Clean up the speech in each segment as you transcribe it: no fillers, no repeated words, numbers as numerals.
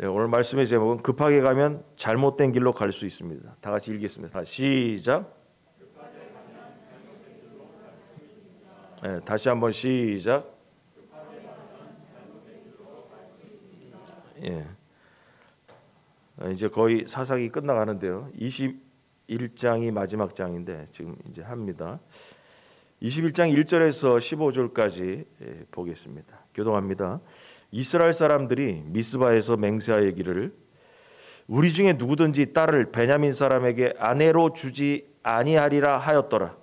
오늘 말씀의 제목은 급하게 가면 잘못된 길로 갈 수 있습니다. 다 같이 읽겠습니다. 시작. 다시 한번 시작. 이제 거의 사사기 끝나가는데요. 21장이 마지막 장인데 지금 이제 합니다. 21장 1절에서 15절까지 보겠습니다. 교동합니다. 이스라엘 사람들이 미스바에서 맹세하여 이르기를 우리 중에 누구든지 딸을 베냐민 사람에게 아내로 주지 아니하리라 하였더라.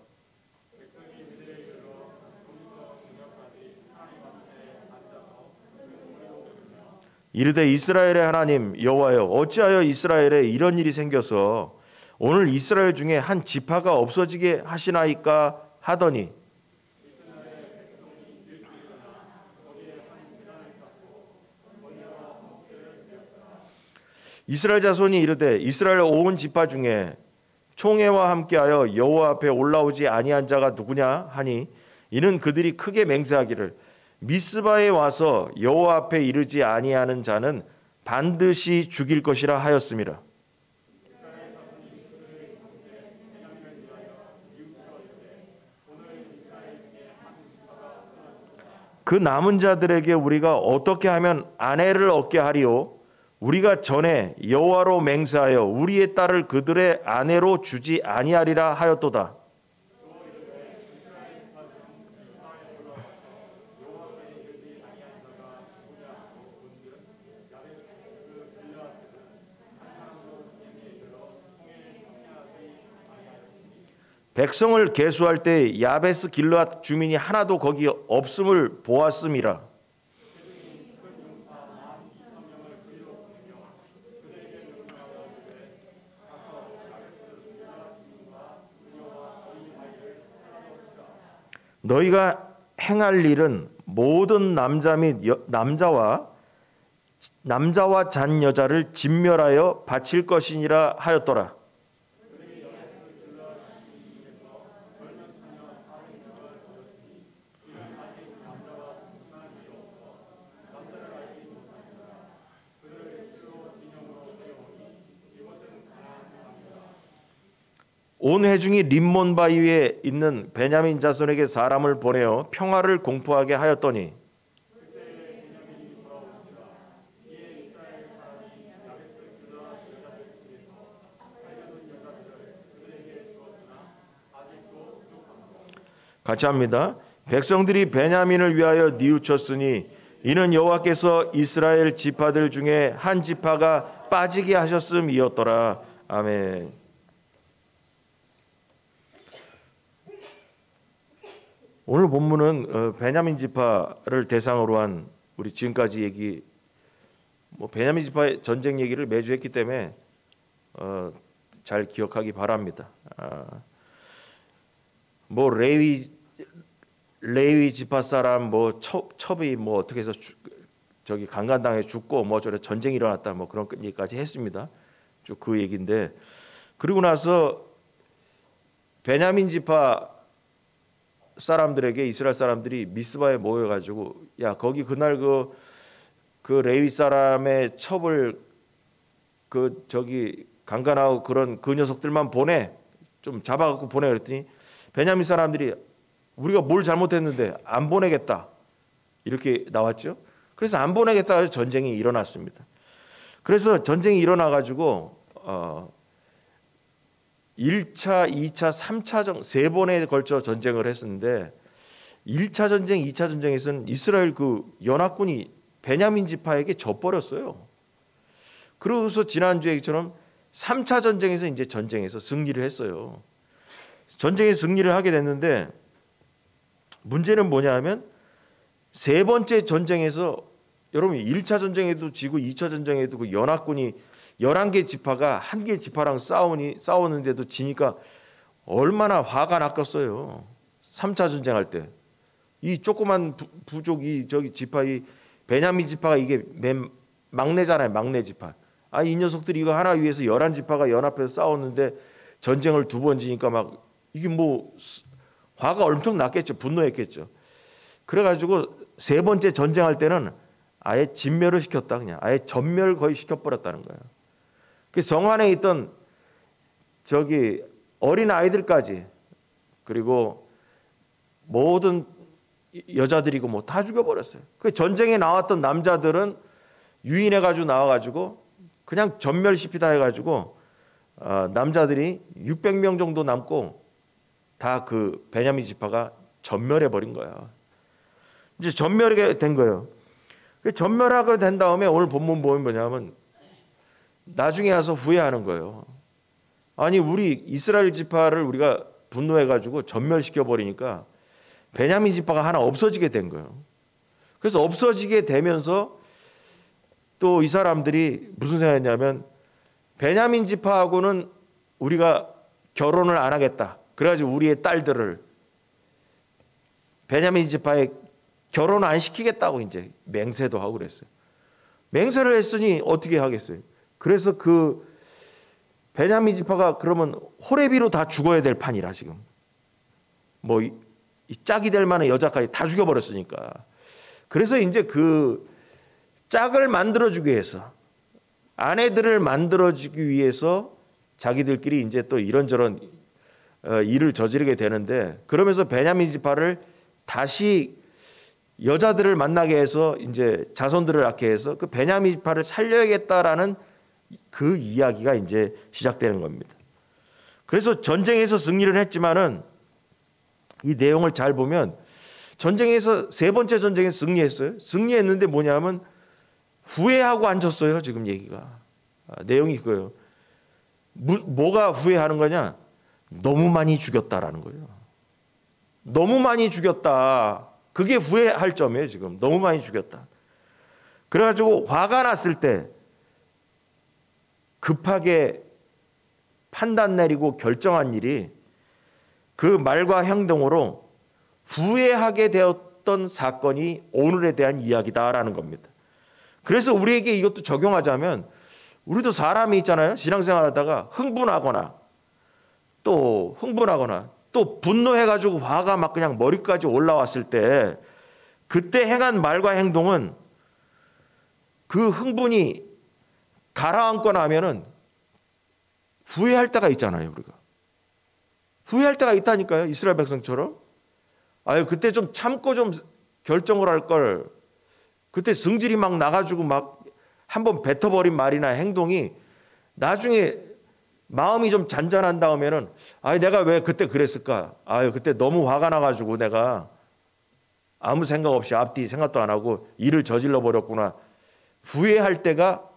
이르되 이스라엘의 하나님 여호와여 어찌하여 이스라엘에 이런 일이 생겨서 오늘 이스라엘 중에 한 지파가 없어지게 하시나이까 하더니 이스라엘 자손이 이르되 이스라엘 온 지파 중에 총회와 함께하여 여호와 앞에 올라오지 아니한 자가 누구냐 하니 이는 그들이 크게 맹세하기를 미스바에 와서 여호와 앞에 이르지 아니하는 자는 반드시 죽일 것이라 하였음이라. 그 남은 자들에게 우리가 어떻게 하면 아내를 얻게 하리요? 우리가 전에 여호와로 맹세하여 우리의 딸을 그들의 아내로 주지 아니하리라 하였도다. 백성을 계수할 때 야베스 길르앗 주민이 하나도 거기 없음을 보았음이라. 너희가 행할 일은 모든 남자 및 남자와 잔 여자를 진멸하여 바칠 것이니라 하였더라. 온 회중이 림몬 바위 위에 있는 베냐민 자손에게 사람을 보내어 평화를 공포하게 하였더니 같이 합니다. 백성들이 베냐민을 위하여 뉘우쳤으니 이는 여호와께서 이스라엘 지파들 중에 한 지파가 빠지게 하셨음이었더라. 아멘. 오늘 본문은 베냐민 지파를 대상으로 한 우리 지금까지 얘기, 베냐민 지파의 전쟁 얘기를 매주 했기 때문에 잘 기억하기 바랍니다. 레위 지파 사람 첩이 어떻게 해서 저기 강간당해 죽고 저래 전쟁이 일어났다 그런 얘기까지 했습니다. 쭉 그 얘기인데 그리고 나서 베냐민 지파 사람들에게 이스라엘 사람들이 미스바에 모여가지고 야 거기 그날 그 레위 사람의 첩을 저기 강간하고 그런 그 녀석들만 보내 좀 잡아갖고 보내 그랬더니 베냐민 사람들이 우리가 뭘 잘못했는데 안 보내겠다 이렇게 나왔죠. 그래서 안 보내겠다 해서 전쟁이 일어났습니다. 그래서 전쟁이 일어나가지고 1차, 2차, 3차 세 번에 걸쳐 전쟁을 했었는데 1차 전쟁, 2차 전쟁에서는 이스라엘 그 연합군이 베냐민 지파에게 져버렸어요. 그러고서 지난주에처럼 3차 전쟁에서 이제 전쟁에서 승리를 했어요. 전쟁에서 승리를 하게 됐는데 문제는 뭐냐 하면 세 번째 전쟁에서 여러분 1차 전쟁에도 지고 2차 전쟁에도 그 연합군이 11개 지파가 한 개 지파랑 싸우는데도 지니까 얼마나 화가 났겠어요. 3차 전쟁할 때. 이 조그만 부족이 저기 지파 이 베냐민 지파가 이게 맨 막내잖아요. 막내 지파. 이 녀석들이 이거 하나 위해서 11지파가 연합해서 싸웠는데 전쟁을 두 번 지니까 막 이게 화가 엄청 났겠죠. 분노했겠죠. 그래가지고 세 번째 전쟁할 때는 아예 진멸을 시켰다. 그냥 아예 전멸 거의 시켜버렸다는 거예요. 그 성 안에 있던 저기 어린 아이들까지, 그리고 모든 여자들이고 뭐 다 죽여버렸어요. 그 전쟁에 나왔던 남자들은 유인해가지고 나와가지고 그냥 전멸시키다 해가지고 남자들이 600명 정도 남고 다 그 베냐민 지파가 전멸해버린 거야. 이제 전멸하게 된 거예요. 전멸하게 된 다음에 오늘 본문 보면 뭐냐면 나중에 와서 후회하는 거예요. 아니 우리 이스라엘 지파를 우리가 분노해가지고 전멸시켜 버리니까 베냐민 지파가 하나 없어지게 된 거예요. 그래서 없어지게 되면서 또 이 사람들이 무슨 생각했냐면 베냐민 지파하고는 우리가 결혼을 안 하겠다. 그래가지고 우리의 딸들을 베냐민 지파에 결혼 안 시키겠다고 이제 맹세도 하고 그랬어요. 맹세를 했으니 어떻게 하겠어요? 그래서 그 베냐민 지파가 그러면 호레비로 다 죽어야 될 판이라 지금. 뭐 이 짝이 될 만한 여자까지 다 죽여버렸으니까. 그래서 이제 그 짝을 만들어주기 위해서, 아내들을 만들어주기 위해서 자기들끼리 이제 또 이런저런 일을 저지르게 되는데, 그러면서 베냐민 지파를 다시 여자들을 만나게 해서 이제 자손들을 낳게 해서 그 베냐민 지파를 살려야겠다라는 그 이야기가 이제 시작되는 겁니다. 그래서 전쟁에서 승리를 했지만은 이 내용을 잘 보면 전쟁에서 세 번째 전쟁에 승리했어요. 승리했는데 뭐냐면 후회하고 앉았어요. 지금 얘기가 내용이 그거예요. 뭐가 후회하는 거냐? 너무 많이 죽였다라는 거예요. 너무 많이 죽였다. 그게 후회할 점이에요. 지금 너무 많이 죽였다. 그래가지고 화가 났을 때 급하게 판단 내리고 결정한 일이 그 말과 행동으로 후회하게 되었던 사건이 오늘에 대한 이야기다라는 겁니다. 그래서 우리에게 이것도 적용하자면 우리도 사람이 있잖아요. 신앙생활하다가 흥분하거나 또 분노해가지고 화가 막 그냥 머리까지 올라왔을 때 그때 행한 말과 행동은 그 흥분이 가라앉고 나면은 후회할 때가 있잖아요. 우리가 후회할 때가 있다니까요. 이스라엘 백성처럼. 아유 그때 좀 참고 좀 결정을 할 걸. 그때 성질이 막 나가지고 막 한번 뱉어버린 말이나 행동이 나중에 마음이 좀 잔잔한 다음에는 아유 내가 왜 그때 그랬을까? 아유 그때 너무 화가 나가지고 내가 아무 생각 없이 앞뒤 생각도 안 하고 일을 저질러 버렸구나. 후회할 때가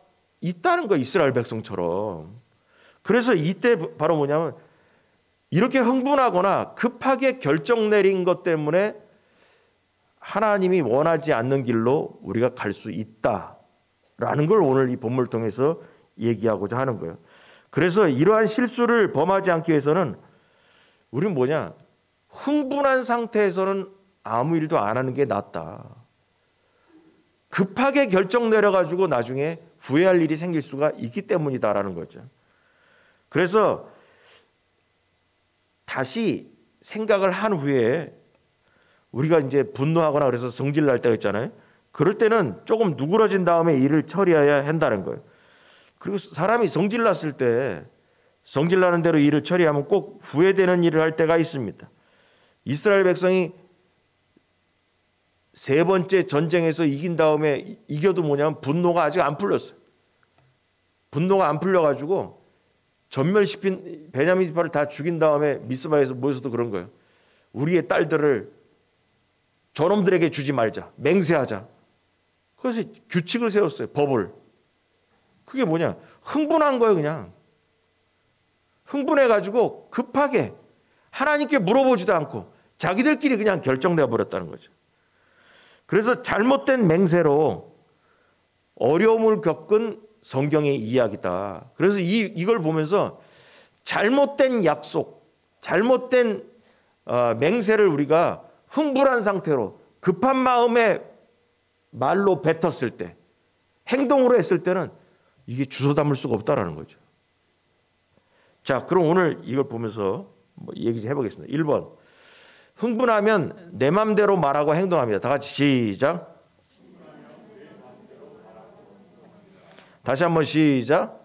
있다는 거 이스라엘 백성처럼. 그래서 이때 바로 뭐냐면 이렇게 흥분하거나 급하게 결정 내린 것 때문에 하나님이 원하지 않는 길로 우리가 갈 수 있다라는 걸 오늘 이 본문을 통해서 얘기하고자 하는 거예요. 그래서 이러한 실수를 범하지 않기 위해서는 우리는 뭐냐? 흥분한 상태에서는 아무 일도 안 하는 게 낫다. 급하게 결정 내려가지고 나중에 후회할 일이 생길 수가 있기 때문이다라는 거죠. 그래서 다시 생각을 한 후에 우리가 이제 분노하거나 그래서 성질 날 때가 있잖아요. 그럴 때는 조금 누그러진 다음에 일을 처리해야 한다는 거예요. 그리고 사람이 성질 났을 때 성질 나는 대로 일을 처리하면 꼭 후회되는 일을 할 때가 있습니다. 이스라엘 백성이 세 번째 전쟁에서 이긴 다음에 이겨도 뭐냐면 분노가 아직 안 풀렸어요. 분노가 안 풀려가지고 전멸시킨 베냐민 지파를 다 죽인 다음에 미스바에서 모여서도 그런 거예요. 우리의 딸들을 저놈들에게 주지 말자. 맹세하자. 그래서 규칙을 세웠어요. 법을. 그게 뭐냐? 흥분한 거예요. 그냥. 흥분해가지고 급하게 하나님께 물어보지도 않고 자기들끼리 그냥 결정되어 버렸다는 거죠. 그래서 잘못된 맹세로 어려움을 겪은 성경의 이야기다. 그래서 이걸 보면서 잘못된 약속, 잘못된 맹세를 우리가 흥분한 상태로 급한 마음에 말로 뱉었을 때, 행동으로 했을 때는 이게 주워 담을 수가 없다라는 거죠. 자, 그럼 오늘 이걸 보면서 얘기 좀 해보겠습니다. 1번, 흥분하면 내 맘대로 말하고 행동합니다. 다 같이 시작. 다시 한번 시작.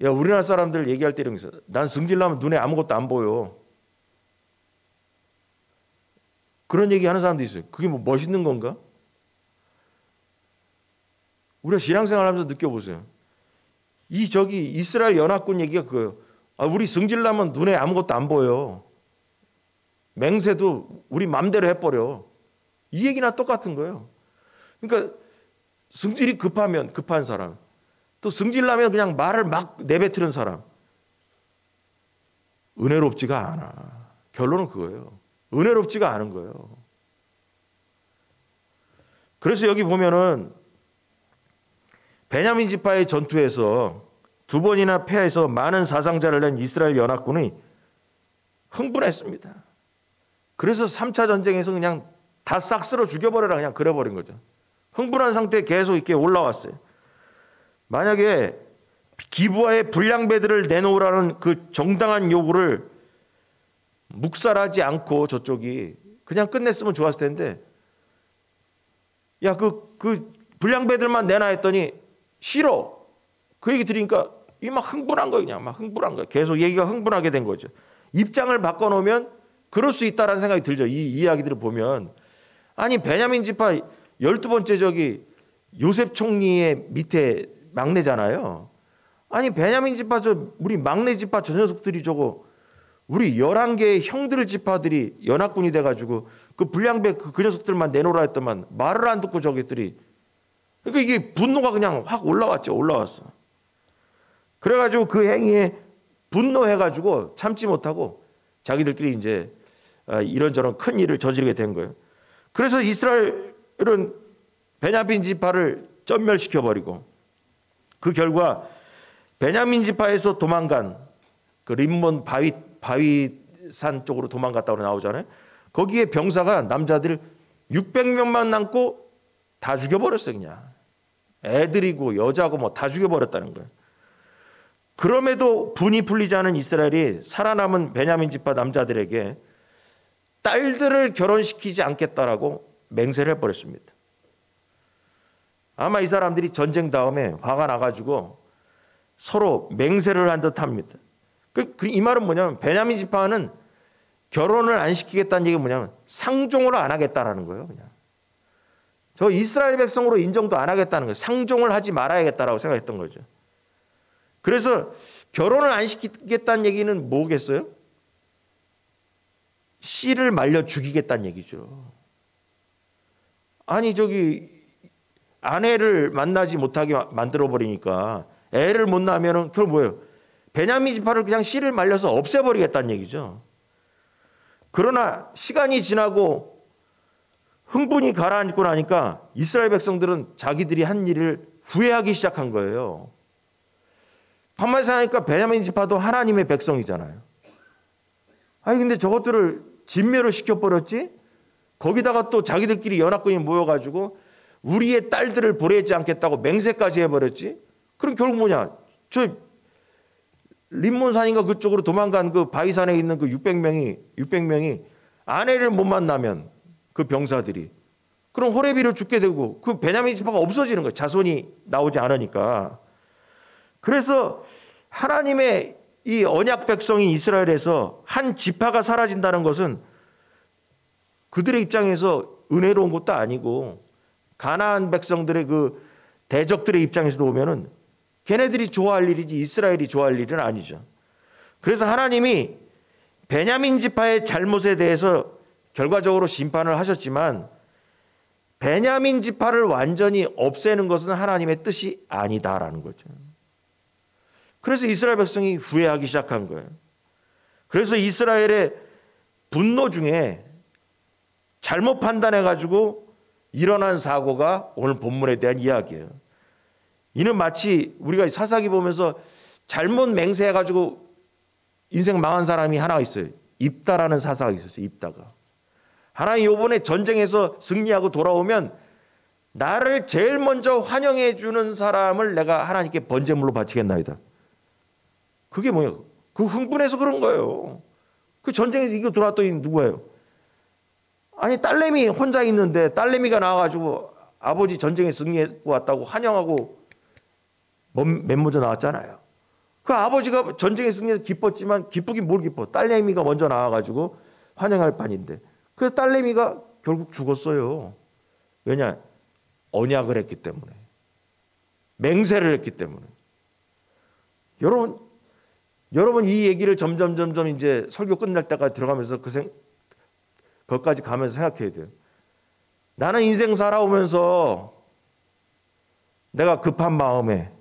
야, 우리나라 사람들 얘기할 때 이런 게 있어. 난 승질나면 눈에 아무것도 안 보여. 그런 얘기 하는 사람도 있어요. 그게 뭐 멋있는 건가? 우리가 신앙생활하면서 느껴보세요. 저기 이스라엘 연합군 얘기가 그거예요. 우리 승질나면 눈에 아무것도 안 보여. 맹세도 우리 맘대로 해버려. 이 얘기나 똑같은 거예요. 그러니까 승질이 급하면 급한 사람, 또 승질나면 그냥 말을 막 내뱉는 사람, 은혜롭지가 않아. 결론은 그거예요. 은혜롭지가 않은 거예요. 그래서 여기 보면은 베냐민 지파의 전투에서 2번이나 패해서 많은 사상자를 낸 이스라엘 연합군이 흥분했습니다. 그래서 3차 전쟁에서 그냥 다 싹 쓸어 죽여버려라 그냥 그래버린 거죠. 흥분한 상태에 계속 이렇게 올라왔어요. 만약에 기부하의 불량배들을 내놓으라는 그 정당한 요구를 묵살하지 않고 저쪽이 그냥 끝냈으면 좋았을 텐데, 야, 그 불량배들만 내놔 했더니 싫어. 그 얘기 들으니까 이 막 흥분한 거예요. 그냥 막 흥분한 거예요. 계속 얘기가 흥분하게 된 거죠. 입장을 바꿔놓으면 그럴 수 있다라는 생각이 들죠. 이 이야기들을 보면. 아니, 베냐민 지파 12번째 저기 요셉 총리의 밑에 막내잖아요. 아니, 베냐민 지파 우리 막내 지파 저 녀석들이 저거 우리 11개의 형들 지파들이 연합군이 돼가지고 그 불량배 그 녀석들만 내놓으라 했더만 말을 안 듣고 저기들이, 그러니까 이게 분노가 그냥 확 올라왔어. 그래가지고 그 행위에 분노해가지고 참지 못하고 자기들끼리 이제 이런저런 큰 일을 저지르게 된 거예요. 그래서 이스라엘은 베냐민 지파를 전멸시켜버리고, 그 결과 베냐민 지파에서 도망간 그 림몬 바위산 쪽으로 도망갔다고 나오잖아요. 거기에 병사가 남자들 600명만 남고 다 죽여버렸어요. 그냥 애들이고 여자고 뭐 다 죽여버렸다는 거예요. 그럼에도 분이 풀리지 않은 이스라엘이 살아남은 베냐민 지파 남자들에게 딸들을 결혼시키지 않겠다라고 맹세를 해버렸습니다. 아마 이 사람들이 전쟁 다음에 화가 나가지고 서로 맹세를 한 듯합니다. 이 말은 뭐냐면 베냐민 지파는 결혼을 안 시키겠다는 얘기가 뭐냐면 상종을 안 하겠다라는 거예요. 그냥 저 이스라엘 백성으로 인정도 안 하겠다는 거예요. 상종을 하지 말아야겠다라고 생각했던 거죠. 그래서 결혼을 안 시키겠다는 얘기는 뭐겠어요? 씨를 말려 죽이겠다는 얘기죠. 아니, 저기 아내를 만나지 못하게 만들어 버리니까 애를 못 낳으면은 그걸 뭐예요? 베냐민 지파를 그냥 씨를 말려서 없애버리겠다는 얘기죠. 그러나 시간이 지나고 흥분이 가라앉고 나니까 이스라엘 백성들은 자기들이 한 일을 후회하기 시작한 거예요. 가만히 생각하니까 베냐민 지파도 하나님의 백성이잖아요. 아니, 근데 저것들을 진멸을 시켜버렸지? 거기다가 또 자기들끼리 연합군이 모여가지고 우리의 딸들을 보내지 않겠다고 맹세까지 해버렸지? 그럼 결국 뭐냐? 저 림몬산인가 그쪽으로 도망간 그 바위산에 있는 그 600명이 아내를 못 만나면 그 병사들이, 그럼 호레비를 죽게 되고 그 베냐민 지파가 없어지는 거예요. 자손이 나오지 않으니까. 그래서 하나님의 이 언약 백성인 이스라엘에서 한 지파가 사라진다는 것은 그들의 입장에서 은혜로운 것도 아니고, 가나안 백성들의 그 대적들의 입장에서도 보면은 걔네들이 좋아할 일이지 이스라엘이 좋아할 일은 아니죠. 그래서 하나님이 베냐민 지파의 잘못에 대해서 결과적으로 심판을 하셨지만 베냐민 지파를 완전히 없애는 것은 하나님의 뜻이 아니다라는 거죠. 그래서 이스라엘 백성이 후회하기 시작한 거예요. 그래서 이스라엘의 분노 중에 잘못 판단해가지고 일어난 사고가 오늘 본문에 대한 이야기예요. 이는 마치 우리가 사사기 보면서 잘못 맹세해가지고 인생 망한 사람이 하나 있어요. 입다라는 사사가 있었어요. 입다가. 하나님 이번에 전쟁에서 승리하고 돌아오면 나를 제일 먼저 환영해 주는 사람을 내가 하나님께 번제물로 바치겠나이다. 그게 뭐예요? 그 흥분해서 그런 거예요. 그 전쟁에서 이거 돌아왔더니 누구예요? 아니, 딸내미 혼자 있는데 딸내미가 나와가지고 아버지 전쟁에 승리해 왔다고 환영하고 맨 먼저 나왔잖아요. 그 아버지가 전쟁에 승리해서 기뻤지만 기쁘긴 뭘 기뻐. 딸내미가 먼저 나와가지고 환영할 판인데 그 딸내미가 결국 죽었어요. 왜냐? 언약을 했기 때문에. 맹세를 했기 때문에. 여러분 이 얘기를 점점 이제 설교 끝날 때까지 들어가면서 거기까지 가면서 생각해야 돼요. 나는 인생 살아오면서 내가 급한 마음에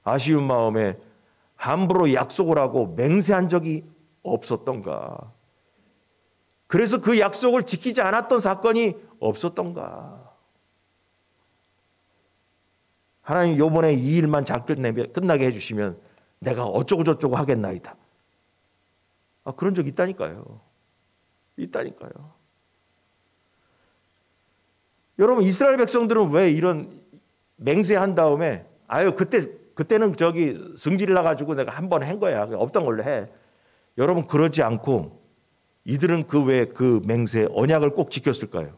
아쉬운 마음에 함부로 약속을 하고 맹세한 적이 없었던가? 그래서 그 약속을 지키지 않았던 사건이 없었던가? 하나님 요번에 이 일만 잘 끝나게 해주시면 내가 어쩌고 저쩌고 하겠나이다. 그런 적 있다니까요. 있다니까요. 여러분 이스라엘 백성들은 왜 이런 맹세한 다음에 그때는 저기 승질 나가지고 내가 한 번 한 거야. 없던 걸로 해. 여러분 그러지 않고 이들은 그 맹세 언약을 꼭 지켰을까요?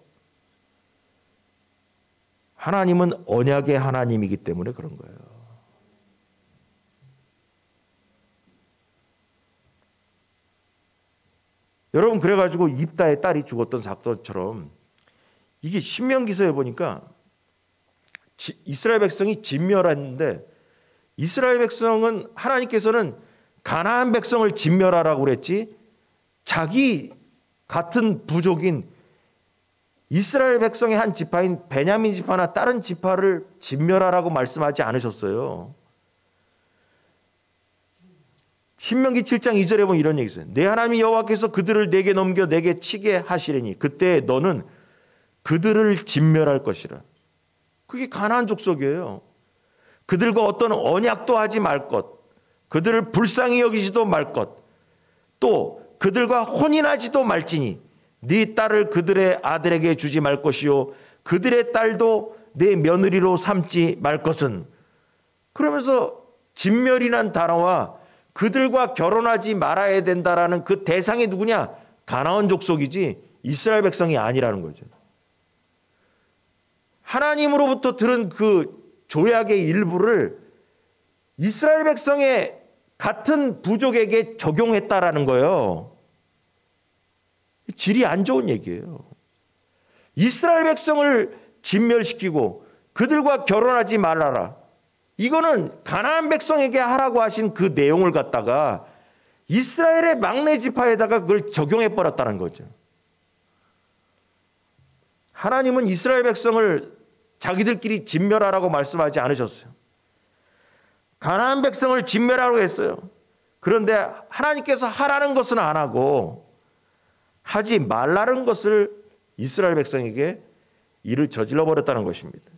하나님은 언약의 하나님이기 때문에 그런 거예요. 여러분 그래가지고 입다의 딸이 죽었던 사건처럼 이게 신명기서에 보니까 이스라엘 백성이 진멸했는데 이스라엘 백성은 하나님께서는 가나안 백성을 진멸하라고 그랬지 자기 같은 부족인 이스라엘 백성의 한 지파인 베냐민 지파나 다른 지파를 진멸하라고 말씀하지 않으셨어요. 신명기 7장 2절에 보면 이런 얘기 있어요. 내 하나님 여호와께서 그들을 내게 넘겨 내게 치게 하시리니 그때 너는 그들을 진멸할 것이라. 그게 가나안 족속이에요. 그들과 어떤 언약도 하지 말 것, 그들을 불쌍히 여기지도 말 것, 또 그들과 혼인하지도 말지니 네 딸을 그들의 아들에게 주지 말 것이요 그들의 딸도 내 며느리로 삼지 말 것은. 그러면서 진멸이란 단어와 그들과 결혼하지 말아야 된다라는 그 대상이 누구냐? 가나안 족속이지 이스라엘 백성이 아니라는 거죠. 하나님으로부터 들은 그 조약의 일부를 이스라엘 백성의 같은 부족에게 적용했다라는 거예요. 질이 안 좋은 얘기예요. 이스라엘 백성을 진멸시키고 그들과 결혼하지 말아라. 이거는 가나안 백성에게 하라고 하신 그 내용을 갖다가 이스라엘의 막내 지파에다가 그걸 적용해 버렸다는 거죠. 하나님은 이스라엘 백성을 자기들끼리 진멸하라고 말씀하지 않으셨어요. 가나안 백성을 진멸하라고 했어요. 그런데 하나님께서 하라는 것은 안 하고 하지 말라는 것을 이스라엘 백성에게 일을 저질러 버렸다는 것입니다.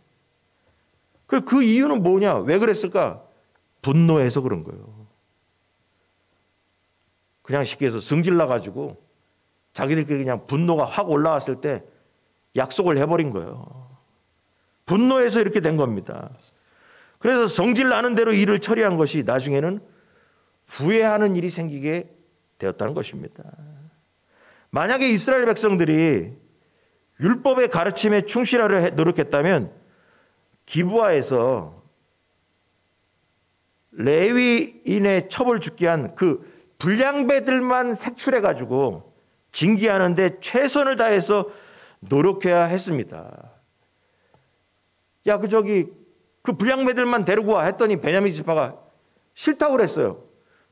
그 이유는 뭐냐? 왜 그랬을까? 분노해서 그런 거예요. 그냥 쉽게 해서 승질 나가지고 자기들끼리 그냥 분노가 확 올라왔을 때 약속을 해버린 거예요. 분노해서 이렇게 된 겁니다. 그래서 성질 나는 대로 일을 처리한 것이 나중에는 후회하는 일이 생기게 되었다는 것입니다. 만약에 이스라엘 백성들이 율법의 가르침에 충실하려 노력했다면 기브아에서 레위인의 첩을 죽게 한 그 불량배들만 색출해가지고 징계하는데 최선을 다해서 노력해야 했습니다. 야, 그 불량배들만 데리고 와 했더니 베냐민 지파가 싫다고 그랬어요.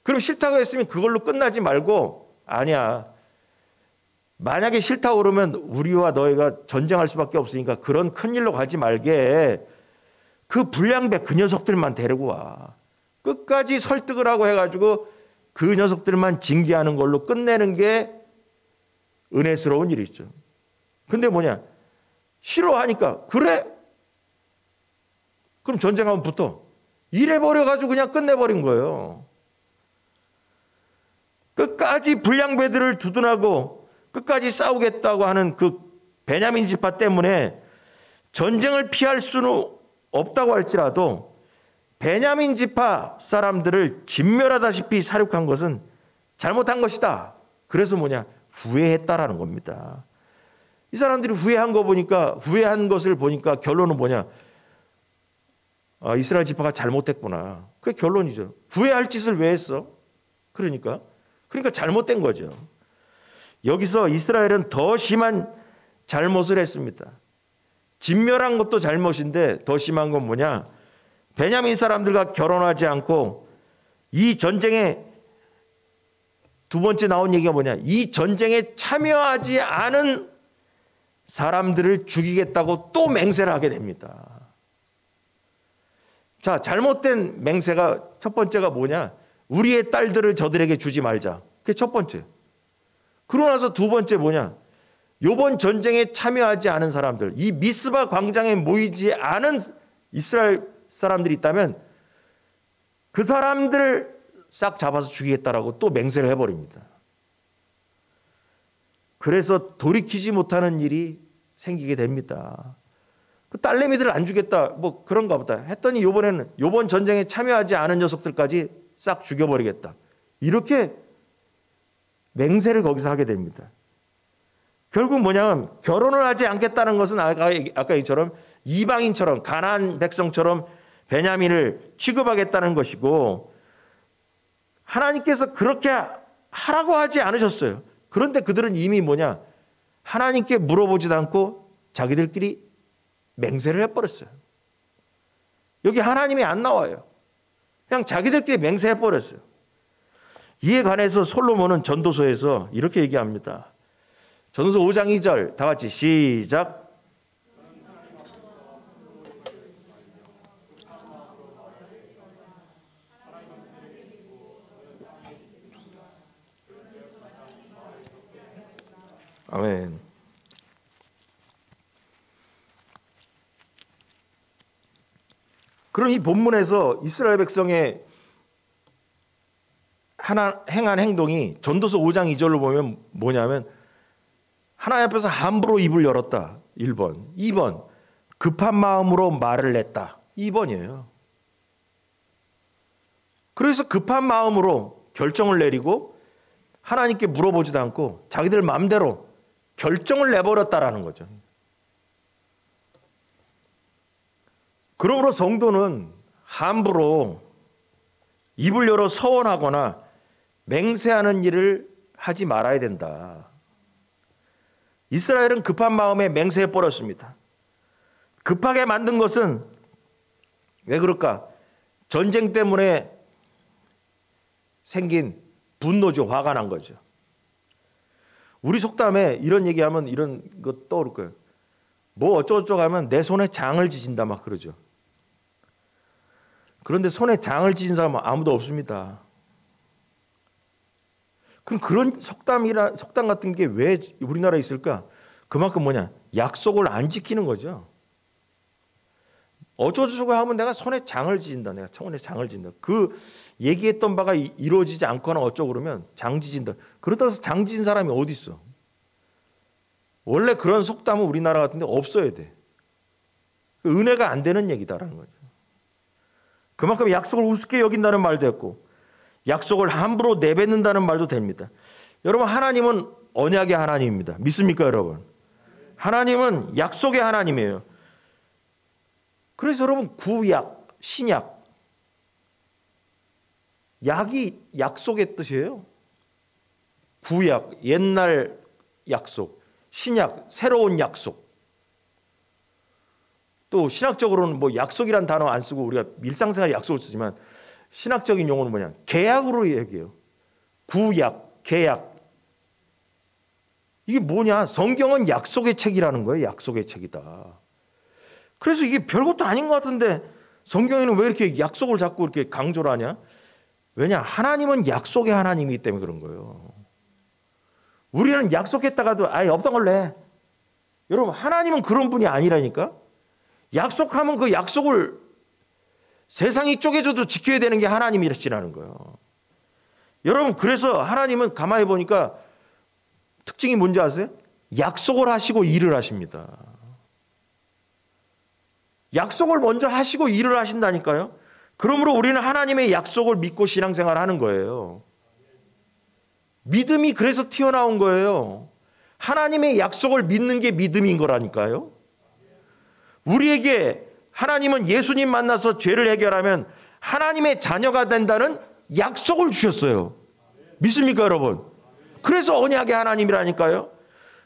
그럼 싫다고 했으면 그걸로 끝나지 말고 아니야. 만약에 싫다고 그러면 우리와 너희가 전쟁할 수밖에 없으니까 그런 큰일로 가지 말게 그 불량배 그 녀석들만 데리고 와. 끝까지 설득을 하고 해가지고 그 녀석들만 징계하는 걸로 끝내는 게 은혜스러운 일이죠. 근데 뭐냐? 싫어하니까 그래? 그럼 전쟁하면 붙어. 이래버려가지고 그냥 끝내버린 거예요. 끝까지 불량배들을 두둔하고 끝까지 싸우겠다고 하는 그 베냐민 지파 때문에 전쟁을 피할 수는 없다고 할지라도 베냐민 지파 사람들을 진멸하다시피 살육한 것은 잘못한 것이다. 그래서 뭐냐? 후회했다라는 겁니다. 이 사람들이 후회한 것을 보니까 결론은 뭐냐? 이스라엘 지파가 잘못했구나. 그게 결론이죠. 후회할 짓을 왜 했어? 그러니까 잘못된 거죠. 여기서 이스라엘은 더 심한 잘못을 했습니다. 진멸한 것도 잘못인데 더 심한 건 뭐냐? 베냐민 사람들과 결혼하지 않고 이 전쟁에 두 번째 나온 얘기가 뭐냐? 이 전쟁에 참여하지 않은 사람들을 죽이겠다고 또 맹세를 하게 됩니다. 자, 잘못된 맹세가 첫 번째가 뭐냐? 우리의 딸들을 저들에게 주지 말자. 그게 첫 번째. 그러고 나서 두 번째 뭐냐? 이번 전쟁에 참여하지 않은 사람들, 이 미스바 광장에 모이지 않은 이스라엘 사람들이 있다면 그 사람들을 싹 잡아서 죽이겠다라고 또 맹세를 해버립니다. 그래서 돌이키지 못하는 일이 생기게 됩니다. 그 딸내미들을 안 주겠다, 뭐 그런가 보다 했더니 이번 전쟁에 참여하지 않은 녀석들까지 싹 죽여버리겠다. 이렇게 맹세를 거기서 하게 됩니다. 결국 뭐냐면 결혼을 하지 않겠다는 것은 아까 얘기처럼 이방인처럼 가나안 백성처럼 베냐민을 취급하겠다는 것이고, 하나님께서 그렇게 하라고 하지 않으셨어요. 그런데 그들은 이미 뭐냐? 하나님께 물어보지도 않고 자기들끼리 맹세를 해버렸어요. 여기 하나님이 안 나와요. 그냥 자기들끼리 맹세해버렸어요. 이에 관해서 솔로몬은 전도서에서 이렇게 얘기합니다. 전도서 5장 2절 다 같이 시작. 아멘. 그럼 이 본문에서 이스라엘 백성의 행한 행동이 전도서 5장 2절로 보면 뭐냐면 하나님 앞에서 함부로 입을 열었다. 1번. 2번. 급한 마음으로 말을 냈다. 2번이에요. 그래서 급한 마음으로 결정을 내리고 하나님께 물어보지도 않고 자기들 마음대로 결정을 내버렸다라는 거죠. 그러므로 성도는 함부로 입을 열어 서원하거나 맹세하는 일을 하지 말아야 된다. 이스라엘은 급한 마음에 맹세해 버렸습니다. 급하게 만든 것은 왜 그럴까? 전쟁 때문에 생긴 분노죠. 화가 난 거죠. 우리 속담에 이런 얘기하면 이런 거 떠오를 거예요. 뭐 어쩌고저쩌고 하면 내 손에 장을 지진다 막 그러죠. 그런데 손에 장을 지진 사람은 아무도 없습니다. 그럼 그런 속담 같은 게 왜 우리나라에 있을까? 그만큼 뭐냐? 약속을 안 지키는 거죠. 어쩌고저쩌고 하면 내가 손에 장을 지진다. 내가 손에 장을 지진다. 그 얘기했던 바가 이루어지지 않거나 어쩌고 그러면 장 지진다. 그렇다고 해서 장 지진 사람이 어디 있어? 원래 그런 속담은 우리나라 같은데 없어야 돼. 은혜가 안 되는 얘기다라는 거죠. 그만큼 약속을 우습게 여긴다는 말도 했고 약속을 함부로 내뱉는다는 말도 됩니다. 여러분, 하나님은 언약의 하나님입니다. 믿습니까, 여러분? 하나님은 약속의 하나님이에요. 그래서 여러분, 구약, 신약, 약이 약속의 뜻이에요. 구약, 옛날 약속, 신약, 새로운 약속. 또 신학적으로는 뭐 약속이란 단어 안 쓰고 우리가 일상생활에 약속을 쓰지만 신학적인 용어는 뭐냐? 계약으로 얘기해요. 구약, 계약. 이게 뭐냐? 성경은 약속의 책이라는 거예요. 약속의 책이다. 그래서 이게 별것도 아닌 것 같은데 성경에는 왜 이렇게 약속을 자꾸 이렇게 강조를 하냐? 왜냐? 하나님은 약속의 하나님이기 때문에 그런 거예요. 우리는 약속했다가도 아예 없던 걸로 해. 여러분, 하나님은 그런 분이 아니라니까. 약속하면 그 약속을 세상이 쪼개져도 지켜야 되는 게 하나님이시라는 거예요. 여러분, 그래서 하나님은 가만히 보니까 특징이 뭔지 아세요? 약속을 하시고 일을 하십니다. 약속을 먼저 하시고 일을 하신다니까요. 그러므로 우리는 하나님의 약속을 믿고 신앙생활을 하는 거예요. 믿음이 그래서 튀어나온 거예요. 하나님의 약속을 믿는 게 믿음인 거라니까요. 우리에게 하나님은 예수님 만나서 죄를 해결하면 하나님의 자녀가 된다는 약속을 주셨어요. 믿습니까, 여러분? 그래서 언약의 하나님이라니까요.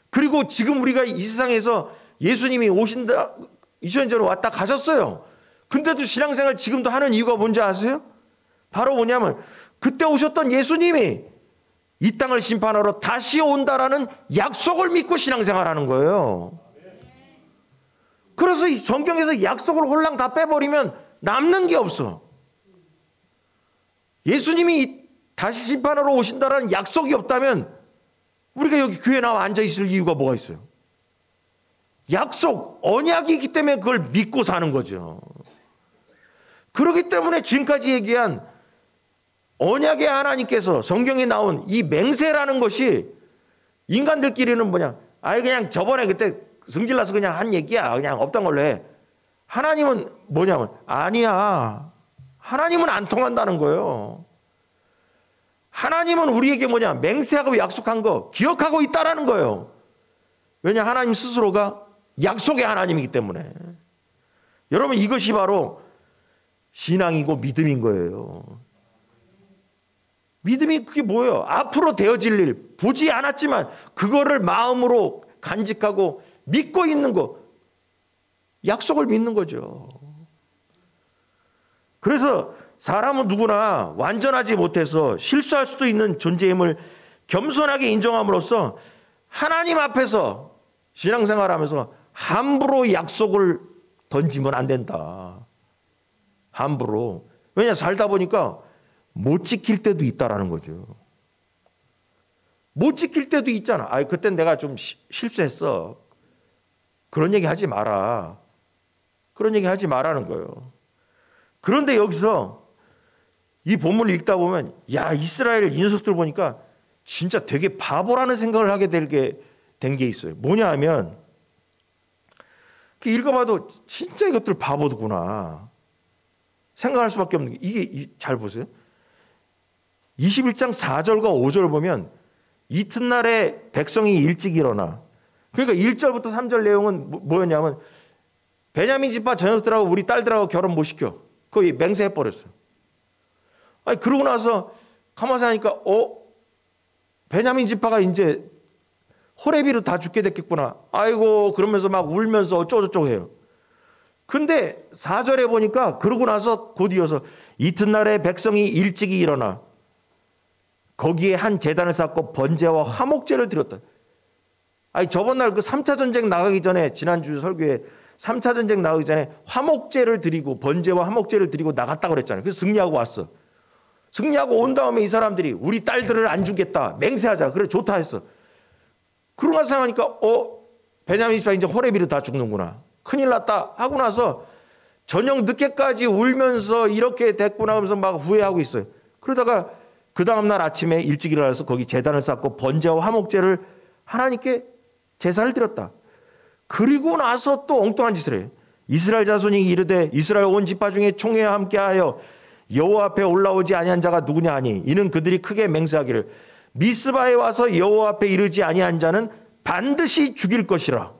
그리고 지금 우리가 이 세상에서 예수님이 오신다, 2000년 전에 왔다 가셨어요. 근데도 신앙생활 지금도 하는 이유가 뭔지 아세요? 바로 뭐냐면 그때 오셨던 예수님이 이 땅을 심판하러 다시 온다라는 약속을 믿고 신앙생활하는 거예요. 그래서 이 성경에서 약속을 홀랑 다 빼버리면 남는 게 없어. 예수님이 다시 심판하러 오신다라는 약속이 없다면 우리가 여기 교회에 나와 앉아있을 이유가 뭐가 있어요? 약속, 언약이기 때문에 그걸 믿고 사는 거죠. 그렇기 때문에 지금까지 얘기한 언약의 하나님께서 성경에 나온 이 맹세라는 것이 인간들끼리는 뭐냐, 아예 그냥 저번에 그때 성질나서 그냥 한 얘기야, 그냥 없던 걸로 해. 하나님은 뭐냐면 아니야. 하나님은 안 통한다는 거예요. 하나님은 우리에게 뭐냐, 맹세하고 약속한 거 기억하고 있다라는 거예요. 왜냐, 하나님 스스로가 약속의 하나님이기 때문에. 여러분, 이것이 바로 신앙이고 믿음인 거예요. 믿음이 그게 뭐예요? 앞으로 되어질 일, 보지 않았지만 그거를 마음으로 간직하고 믿고 있는 거, 약속을 믿는 거죠. 그래서 사람은 누구나 완전하지 못해서 실수할 수도 있는 존재임을 겸손하게 인정함으로써 하나님 앞에서 신앙생활하면서 함부로 약속을 던지면 안 된다. 함부로. 왜냐, 살다 보니까 못 지킬 때도 있다라는 거죠. 못 지킬 때도 있잖아. 아, 그땐 내가 좀 실수했어. 그런 얘기 하지 마라. 그런 얘기 하지 마라는 거예요. 그런데 여기서 이 본문을 읽다 보면, 야, 이스라엘 이 녀석들 보니까 진짜 되게 바보라는 생각을 하게 된 게 있어요. 뭐냐 하면, 읽어봐도 진짜 이것들 바보구나 생각할 수밖에 없는 게, 이게 잘 보세요. 21장 4절과 5절 보면 이튿날에 백성이 일찍 일어나. 그러니까 1절부터 3절 내용은 뭐였냐면 베냐민 지파 자녀들하고 우리 딸들하고 결혼 못 시켜. 거의 맹세해버렸어요. 아니, 그러고 나서 가만히 하니까 베냐민 지파가 이제 호레비로 다 죽게 됐겠구나. 아이고, 그러면서 막 울면서 어쩌고저쩌고 해요. 근데 4절에 보니까 그러고 나서 곧 이어서 이튿날에 백성이 일찍이 일어나 거기에 한 제단을 쌓고 번제와 화목제를 드렸다. 아니, 저번 날 그 3차 전쟁 나가기 전에, 지난주 설교에 3차 전쟁 나가기 전에 화목제를 드리고 번제와 화목제를 드리고 나갔다 그랬잖아요. 그래서 승리하고 왔어. 승리하고 온 다음에 이 사람들이 우리 딸들을 안 주겠다, 맹세하자. 그래, 좋다 했어. 그러고 나서 생각하니까 베냐민 지파 이제 호레비로 다 죽는구나, 큰일 났다 하고 나서 저녁 늦게까지 울면서 이렇게 됐구나 하면서 막 후회하고 있어요. 그러다가 그 다음날 아침에 일찍 일어나서 거기 제단을 쌓고 번제와 화목제를 하나님께 제사를 드렸다. 그리고 나서 또 엉뚱한 짓을 해요. 이스라엘 자손이 이르되 이스라엘 온 지파 중에 총회와 함께하여 여호와 앞에 올라오지 아니한 자가 누구냐 하니 이는 그들이 크게 맹세하기를 미스바에 와서 여호와 앞에 이르지 아니한 자는 반드시 죽일 것이라.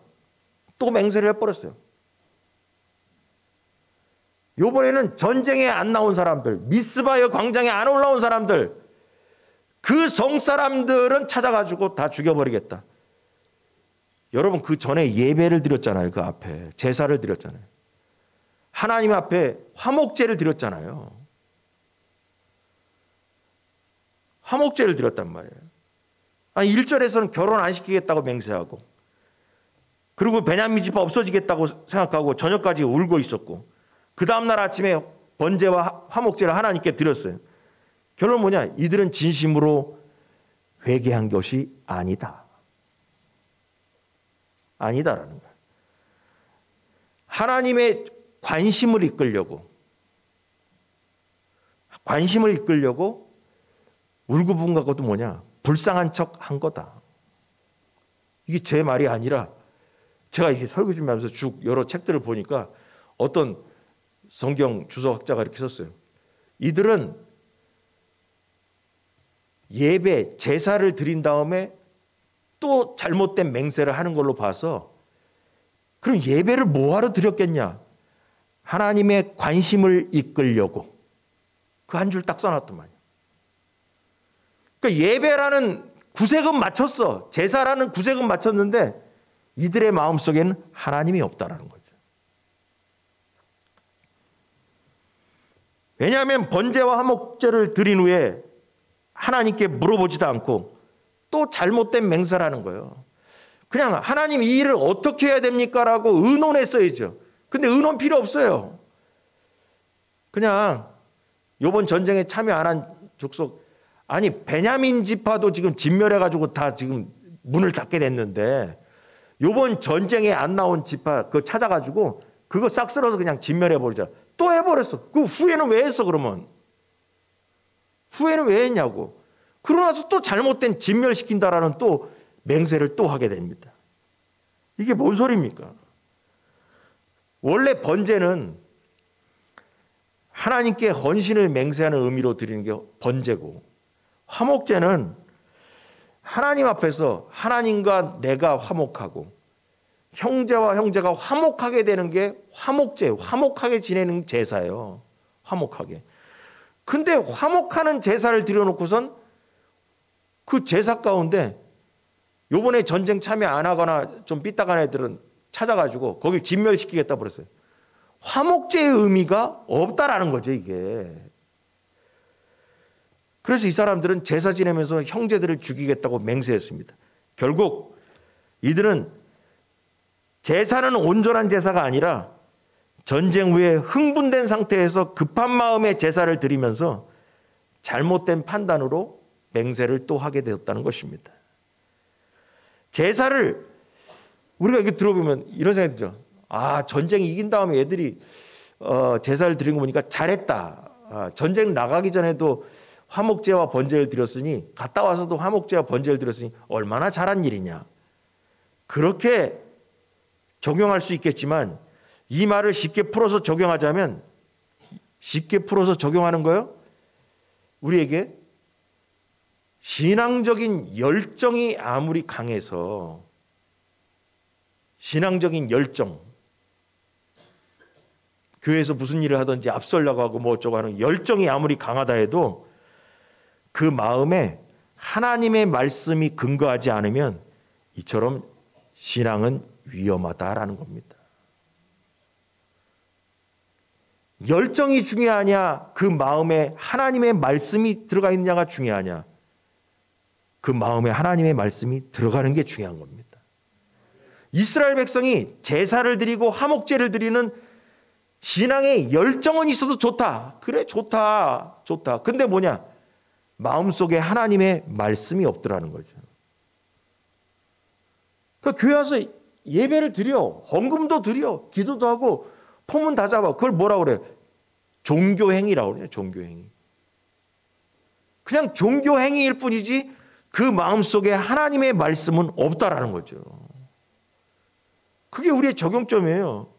또 맹세를 해버렸어요. 이번에는 전쟁에 안 나온 사람들, 미스바의 광장에 안 올라온 사람들, 그 성 사람들은 찾아가지고 다 죽여버리겠다. 여러분, 그 전에 예배를 드렸잖아요. 그 앞에 제사를 드렸잖아요. 하나님 앞에 화목제를 드렸잖아요. 화목제를 드렸단 말이에요. 아니, 1절에서는 결혼 안 시키겠다고 맹세하고, 그리고 베냐민 지파 없어지겠다고 생각하고 저녁까지 울고 있었고, 그 다음날 아침에 번제와 화목제를 하나님께 드렸어요. 결론 뭐냐? 이들은 진심으로 회개한 것이 아니다. 아니다라는 거예요. 하나님의 관심을 이끌려고 울고불고한 것도 뭐냐? 불쌍한 척 한 거다. 이게 제 말이 아니라 제가 이렇게 설교 준비하면서 쭉 여러 책들을 보니까 어떤 성경 주석학자가 이렇게 썼어요. 이들은 예배, 제사를 드린 다음에 또 잘못된 맹세를 하는 걸로 봐서 그럼 예배를 뭐하러 드렸겠냐? 하나님의 관심을 이끌려고. 그 한 줄 딱 써놨더만요. 그러니까 예배라는 구색은 맞췄어. 제사라는 구색은 맞췄는데 이들의 마음속에는 하나님이 없다라는 거죠. 왜냐하면 번제와 화목제를 드린 후에 하나님께 물어보지도 않고 또 잘못된 맹세라는 거예요. 그냥 하나님 이 일을 어떻게 해야 됩니까? 라고 의논했어야죠. 근데 의논 필요 없어요. 그냥 이번 전쟁에 참여 안 한 족속, 아니 베냐민 지파도 지금 진멸해가지고 다 지금 문을 닫게 됐는데 이번 전쟁에 안 나온 지파 그거 찾아가지고 그거 싹 쓸어서 그냥 진멸해버리자. 또 해버렸어. 그 후회는 왜 했어 그러면? 후회는 왜 했냐고. 그러고 나서 또 잘못된 진멸시킨다라는 또 맹세를 또 하게 됩니다. 이게 뭔 소리입니까? 원래 번제는 하나님께 헌신을 맹세하는 의미로 드리는 게 번제고, 화목제는 하나님 앞에서 하나님과 내가 화목하고 형제와 형제가 화목하게 되는 게 화목제, 화목하게 지내는 제사예요. 화목하게. 근데 화목하는 제사를 드려놓고선 그 제사 가운데 요번에 전쟁 참여 안 하거나 좀 삐딱한 애들은 찾아가지고 거길 진멸시키겠다 그랬어요. 화목제의 의미가 없다라는 거죠, 이게. 그래서 이 사람들은 제사 지내면서 형제들을 죽이겠다고 맹세했습니다. 결국 이들은 제사는 온전한 제사가 아니라 전쟁 후에 흥분된 상태에서 급한 마음에 제사를 드리면서 잘못된 판단으로 맹세를 또 하게 되었다는 것입니다. 제사를 우리가 이렇게 들어보면 이런 생각이 들죠. 아, 전쟁이 이긴 다음에 애들이 제사를 드린 거 보니까 잘했다. 전쟁 나가기 전에도 화목제와 번제를 드렸으니 갔다 와서도 화목제와 번제를 드렸으니 얼마나 잘한 일이냐. 그렇게 적용할 수 있겠지만 이 말을 쉽게 풀어서 적용하자면, 쉽게 풀어서 적용하는 거요, 우리에게 신앙적인 열정이 아무리 강해서, 신앙적인 열정, 교회에서 무슨 일을 하든지 앞서려고 하고 뭐 어쩌고 하는 열정이 아무리 강하다 해도 그 마음에 하나님의 말씀이 근거하지 않으면 이처럼 신앙은 위험하다라는 겁니다. 열정이 중요하냐, 그 마음에 하나님의 말씀이 들어가 있느냐가 중요하냐, 그 마음에 하나님의 말씀이 들어가는 게 중요한 겁니다. 이스라엘 백성이 제사를 드리고 화목제를 드리는 신앙의 열정은 있어도 좋다. 그래, 좋다. 좋다. 근데 뭐냐? 마음속에 하나님의 말씀이 없더라는 거죠. 그러니까 교회 와서 예배를 드려, 헌금도 드려, 기도도 하고 포문 다 잡아. 그걸 뭐라고 그래요? 종교행위라고 그래요. 종교행위. 그냥 종교행위일 뿐이지 그 마음속에 하나님의 말씀은 없다라는 거죠. 그게 우리의 적용점이에요.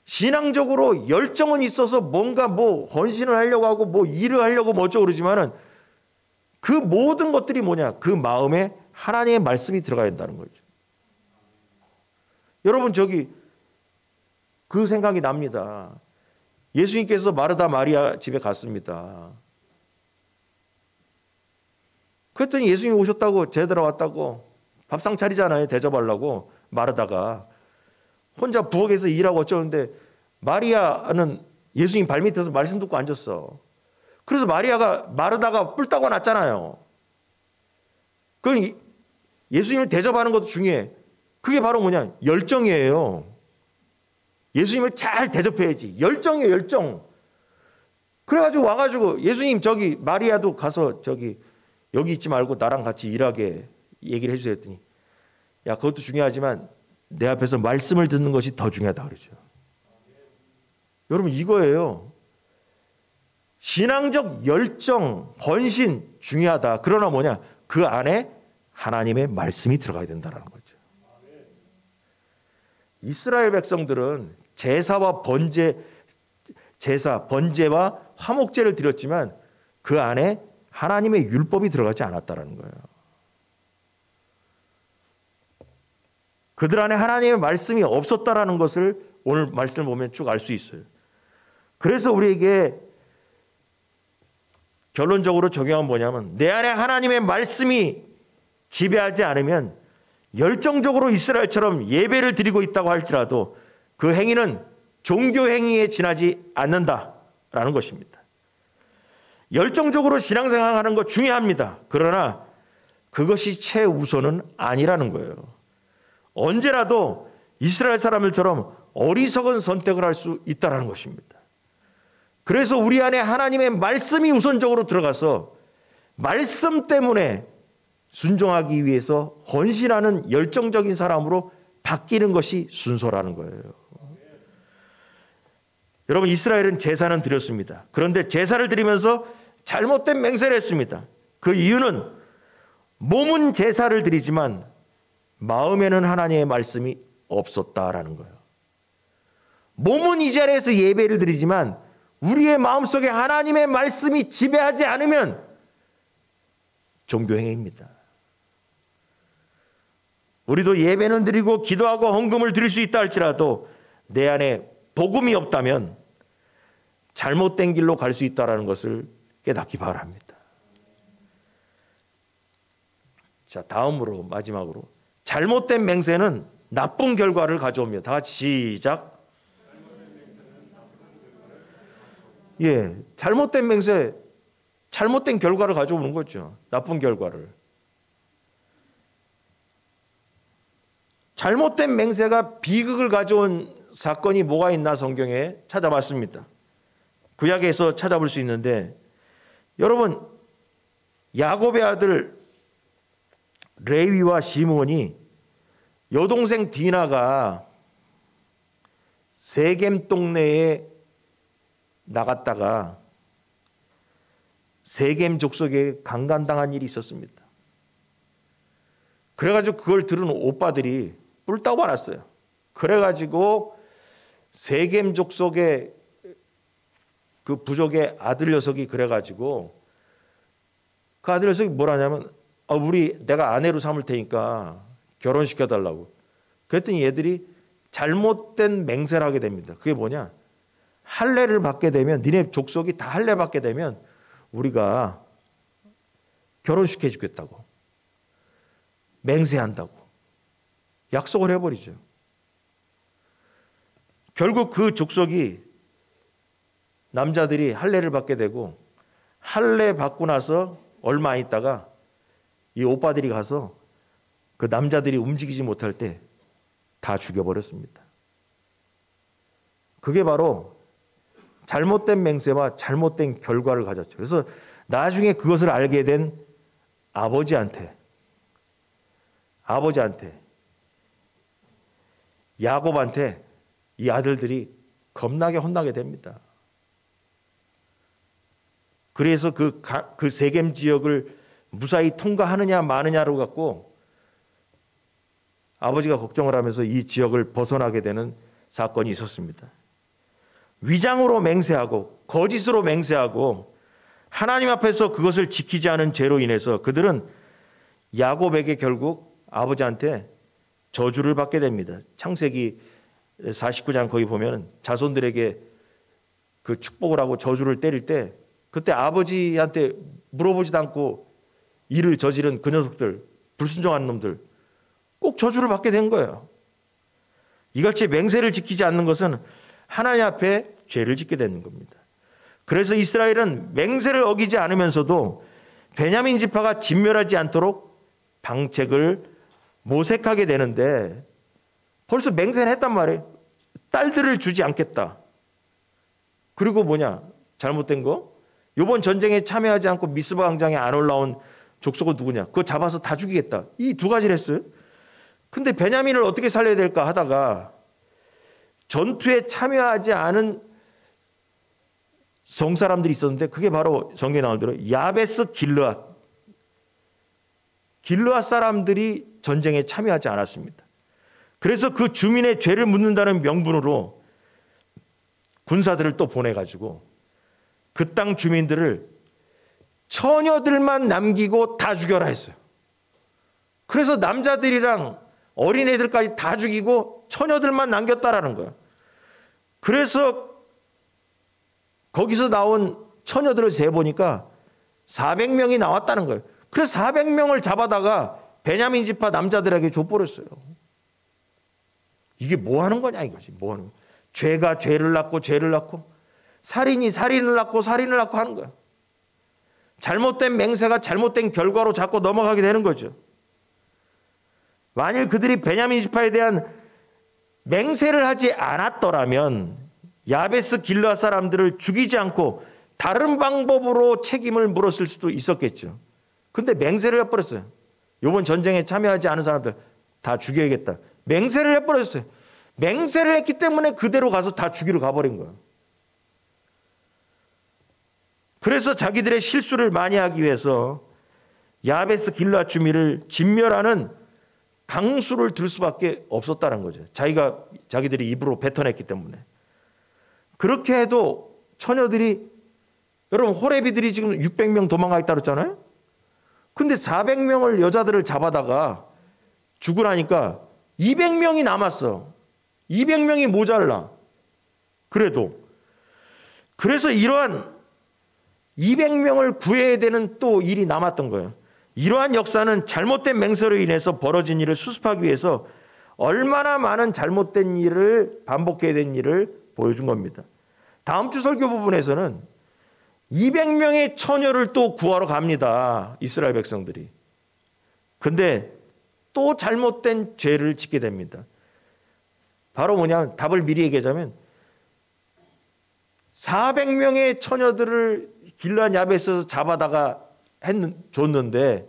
신앙적으로 열정은 있어서 뭔가 뭐 헌신을 하려고 하고 뭐 일을 하려고 뭐 어쩌고 그러지만은 그 모든 것들이 뭐냐? 그 마음에 하나님의 말씀이 들어가야 된다는 거죠. 여러분, 저기 그 생각이 납니다. 예수님께서 마르다 마리아 집에 갔습니다. 그랬더니 예수님이 오셨다고, 제대로 왔다고 밥상 차리잖아요. 대접하려고. 마르다가 혼자 부엌에서 일하고 어쩌는데 마리아는 예수님 발밑에서 말씀 듣고 앉았어. 그래서 마르다가 뿔따고 났잖아요. 그 예수님을 대접하는 것도 중요해. 그게 바로 뭐냐? 열정이에요. 예수님을 잘 대접해야지. 열정이에요, 열정. 그래가지고 와가지고 예수님 저기 마리아도 가서 저기 여기 있지 말고 나랑 같이 일하게 얘기를 해주세요 했더니, 야, 그것도 중요하지만 내 앞에서 말씀을 듣는 것이 더 중요하다 그러죠. 여러분, 이거예요. 신앙적 열정, 헌신 중요하다. 그러나 뭐냐? 그 안에 하나님의 말씀이 들어가야 된다는 거죠. 이스라엘 백성들은 제사와 화목제를 드렸지만 그 안에 하나님의 율법이 들어가지 않았다는 거예요. 그들 안에 하나님의 말씀이 없었다라는 것을 오늘 말씀을 보면 쭉 알 수 있어요. 그래서 우리에게 결론적으로 적용한 뭐냐면 내 안에 하나님의 말씀이 지배하지 않으면 열정적으로 이스라엘처럼 예배를 드리고 있다고 할지라도 그 행위는 종교 행위에 지나지 않는다라는 것입니다. 열정적으로 신앙생활하는 것 중요합니다. 그러나 그것이 최우선은 아니라는 거예요. 언제라도 이스라엘 사람들처럼 어리석은 선택을 할 수 있다는 것입니다. 그래서 우리 안에 하나님의 말씀이 우선적으로 들어가서 말씀 때문에 순종하기 위해서 헌신하는 열정적인 사람으로 바뀌는 것이 순서라는 거예요. 여러분, 이스라엘은 제사는 드렸습니다. 그런데 제사를 드리면서 잘못된 맹세를 했습니다. 그 이유는 몸은 제사를 드리지만 마음에는 하나님의 말씀이 없었다라는 거예요. 몸은 이 자리에서 예배를 드리지만 우리의 마음속에 하나님의 말씀이 지배하지 않으면 종교행위입니다. 우리도 예배는 드리고 기도하고 헌금을 드릴 수 있다 할지라도 내 안에 복음이 없다면 잘못된 길로 갈 수 있다는 것을 깨닫기 바랍니다. 자, 다음으로 마지막으로 잘못된 맹세는 나쁜 결과를 가져옵니다. 다 같이 시작. 예, 잘못된 맹세, 잘못된 결과를 가져오는 거죠. 나쁜 결과를. 잘못된 맹세가 비극을 가져온 사건이 뭐가 있나 성경에 찾아봤습니다. 구약에서 찾아볼 수 있는데, 여러분, 야곱의 아들 레위와 시므온이 여동생 디나가 세겜 동네에 나갔다가 세겜 족속에 강간당한 일이 있었습니다. 그래가지고 그걸 들은 오빠들이 뿔따고 말았어요. 그래가지고 세겜 족속의 그 부족의 아들 녀석이 그래가지고 그 아들 녀석이 뭐라냐면 내가 아내로 삼을 테니까 결혼시켜달라고. 그랬더니 얘들이 잘못된 맹세를 하게 됩니다. 그게 뭐냐? 할례를 받게 되면, 니네 족속이 다 할례 받게 되면 우리가 결혼시켜 주겠다고, 맹세한다고 약속을 해버리죠. 결국 그 족속이 남자들이 할례를 받게 되고, 할례 받고 나서 얼마 있다가 이 오빠들이 가서 그 남자들이 움직이지 못할 때 다 죽여버렸습니다. 그게 바로 잘못된 맹세와 잘못된 결과를 가졌죠. 그래서 나중에 그것을 알게 된 아버지한테 야곱한테 이 아들들이 겁나게 혼나게 됩니다. 그래서 그 세겜 지역을 무사히 통과하느냐 마느냐로 갖고 아버지가 걱정을 하면서 이 지역을 벗어나게 되는 사건이 있었습니다. 위장으로 맹세하고 거짓으로 맹세하고 하나님 앞에서 그것을 지키지 않은 죄로 인해서 그들은 야곱에게 결국 아버지한테 저주를 받게 됩니다. 창세기 49장 거기 보면 자손들에게 그 축복을 하고 저주를 때릴 때 그때 아버지한테 물어보지도 않고 일을 저지른 그 녀석들, 불순종한 놈들 꼭 저주를 받게 된 거예요. 이같이 맹세를 지키지 않는 것은 하나님 앞에 죄를 짓게 되는 겁니다. 그래서 이스라엘은 맹세를 어기지 않으면서도 베냐민 지파가 진멸하지 않도록 방책을 모색하게 되는데 벌써 맹세를 했단 말이에요. 딸들을 주지 않겠다. 그리고 잘못된 거? 이번 전쟁에 참여하지 않고 미스바 광장에 안 올라온 족속은 누구냐? 그거 잡아서 다 죽이겠다. 이 두 가지를 했어요. 근데 베냐민을 어떻게 살려야 될까 하다가 전투에 참여하지 않은 성사람들이 있었는데 그게 바로 성경에 나올 대로 야베스 길르앗 사람들이 전쟁에 참여하지 않았습니다. 그래서 그 주민의 죄를 묻는다는 명분으로 군사들을 또 보내가지고 그 땅 주민들을 처녀들만 남기고 다 죽여라 했어요. 그래서 남자들이랑 어린애들까지 다 죽이고 처녀들만 남겼다라는 거예요. 그래서 거기서 나온 처녀들을 세보니까 400명이 나왔다는 거예요. 그래서 400명을 잡아다가 베냐민 지파 남자들에게 줘버렸어요. 이게 뭐 하는 거냐 이거지. 뭐 하는 거야. 죄가 죄를 낳고 죄를 낳고, 살인이 살인을 낳고 살인을 낳고 하는 거야. 잘못된 맹세가 잘못된 결과로 자꾸 넘어가게 되는 거죠. 만일 그들이 베냐민 지파에 대한 맹세를 하지 않았더라면 야베스 길르앗 사람들을 죽이지 않고 다른 방법으로 책임을 물었을 수도 있었겠죠. 근데 맹세를 해버렸어요. 이번 전쟁에 참여하지 않은 사람들 다 죽여야겠다. 맹세를 해버렸어요. 맹세를 했기 때문에 그대로 가서 다 죽이러 가버린 거예요. 그래서 자기들의 실수를 많이 하기 위해서 야베스 길르앗 주민을 진멸하는 강수를 들 수밖에 없었다는 거죠. 자기들이 입으로 뱉어냈기 때문에. 그렇게 해도 처녀들이, 여러분 호레비들이 지금 600명 도망가 있다고 했잖아요. 근데 400명을 여자들을 잡아다가 죽으라니까 200명이 남았어. 200명이 모자라. 그래서 이러한 200명을 구해야 되는 또 일이 남았던 거예요. 이러한 역사는 잘못된 맹세로 인해서 벌어진 일을 수습하기 위해서 얼마나 많은 잘못된 일을 반복해야 되는 일을 보여준 겁니다. 다음 주 설교 부분에서는 200명의 처녀를 또 구하러 갑니다. 이스라엘 백성들이. 근데 또 잘못된 죄를 짓게 됩니다. 바로 뭐냐면, 답을 미리 얘기하자면 400명의 처녀들을 길르앗 야베스에서 잡아다가 줬는데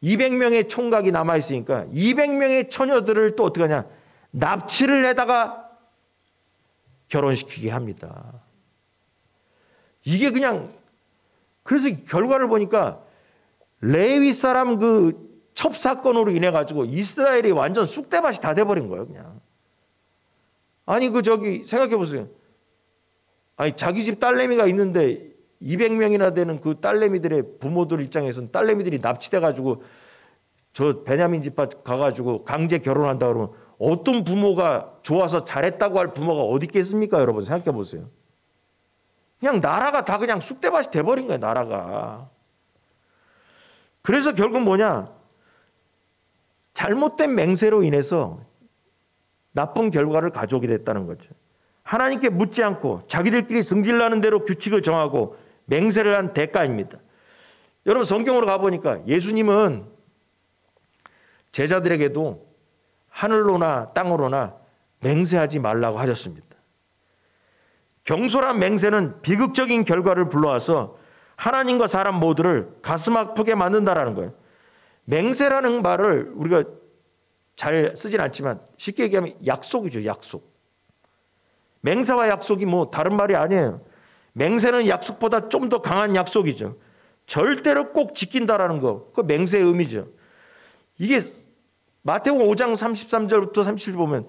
200명의 총각이 남아있으니까 200명의 처녀들을 또 어떻게 하냐, 납치를 해다가 결혼시키게 합니다. 이게 그냥, 그래서 결과를 보니까 레위 사람 그 첩사건으로 인해 가지고 이스라엘이 완전 쑥대밭이 다 돼버린 거예요. 그냥. 아니 생각해 보세요. 아니 자기 집 딸내미가 있는데 200명이나 되는 그 딸내미들의 부모들 입장에서는 딸내미들이 납치돼 가지고 저 베냐민 집합 가가지고 강제 결혼한다 그러면 어떤 부모가 좋아서 잘했다고 할 부모가 어디 있겠습니까? 여러분 생각해 보세요. 그냥 나라가 다 그냥 쑥대밭이 돼버린 거예요. 나라가. 그래서 결국 뭐냐, 잘못된 맹세로 인해서 나쁜 결과를 가져오게 됐다는 거죠. 하나님께 묻지 않고 자기들끼리 승질나는 대로 규칙을 정하고 맹세를 한 대가입니다. 여러분 성경으로 가보니까 예수님은 제자들에게도 하늘로나 땅으로나 맹세하지 말라고 하셨습니다. 경솔한 맹세는 비극적인 결과를 불러와서 하나님과 사람 모두를 가슴 아프게 만든다라는 거예요. 맹세라는 말을 우리가 잘 쓰진 않지만 쉽게 얘기하면 약속이죠. 약속. 맹세와 약속이 뭐 다른 말이 아니에요. 맹세는 약속보다 좀 더 강한 약속이죠. 절대로 꼭 지킨다라는 거, 그 맹세의 의미죠. 이게 마태복음 5장 33절부터 37절 보면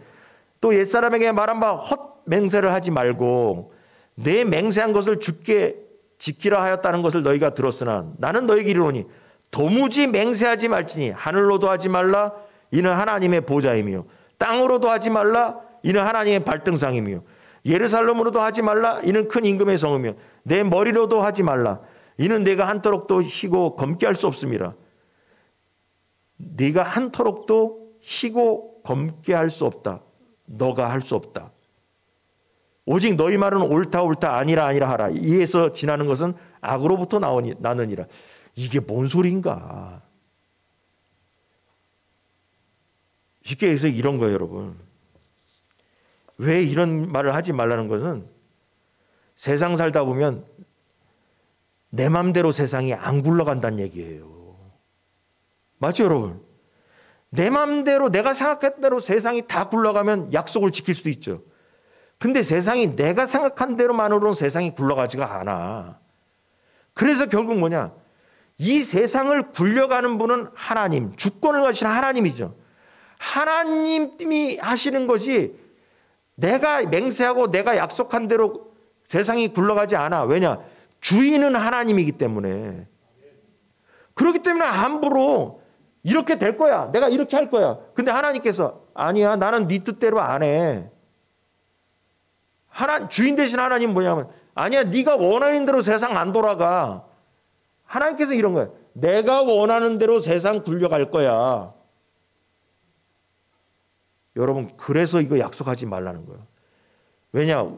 또 옛사람에게 말한 바 헛 맹세를 하지 말고 내 맹세한 것을 주께 지키라 하였다는 것을 너희가 들었으나 나는 너희에게 이르노니 도무지 맹세하지 말지니 하늘로도 하지 말라 이는 하나님의 보좌이며 땅으로도 하지 말라 이는 하나님의 발등상이며 예루살렘으로도 하지 말라 이는 큰 임금의 성이며 내 머리로도 하지 말라 이는 내가 한터록도 희고 검게 할 수 없음이라. 네가 한터록도 희고 검게 할 수 없다. 너가 할 수 없다. 오직 너희 말은 옳다 옳다 아니라 아니라 하라. 이에서 지나는 것은 악으로부터 나느니라. 이게 뭔 소리인가. 쉽게 해서 이런 거예요, 여러분. 왜 이런 말을 하지 말라는 것은 세상 살다 보면 내 맘대로 세상이 안 굴러간다는 얘기예요. 맞죠, 여러분? 내 맘대로 내가 생각했던 대로 세상이 다 굴러가면 약속을 지킬 수도 있죠. 근데 세상이 내가 생각한 대로만으로는 세상이 굴러가지가 않아. 그래서 결국 뭐냐? 이 세상을 굴려가는 분은 하나님, 주권을 가지신 하나님이죠. 하나님이 하시는 것이 내가 맹세하고 내가 약속한 대로 세상이 굴러가지 않아. 왜냐? 주인은 하나님이기 때문에. 그렇기 때문에 함부로 이렇게 될 거야. 내가 이렇게 할 거야. 근데 하나님께서 아니야. 나는 네 뜻대로 안 해. 주인 되신 하나님 뭐냐면 아니야. 네가 원하는 대로 세상 안 돌아가. 하나님께서 이런 거야. 내가 원하는 대로 세상 굴려갈 거야. 여러분 그래서 이거 약속하지 말라는 거예요. 왜냐?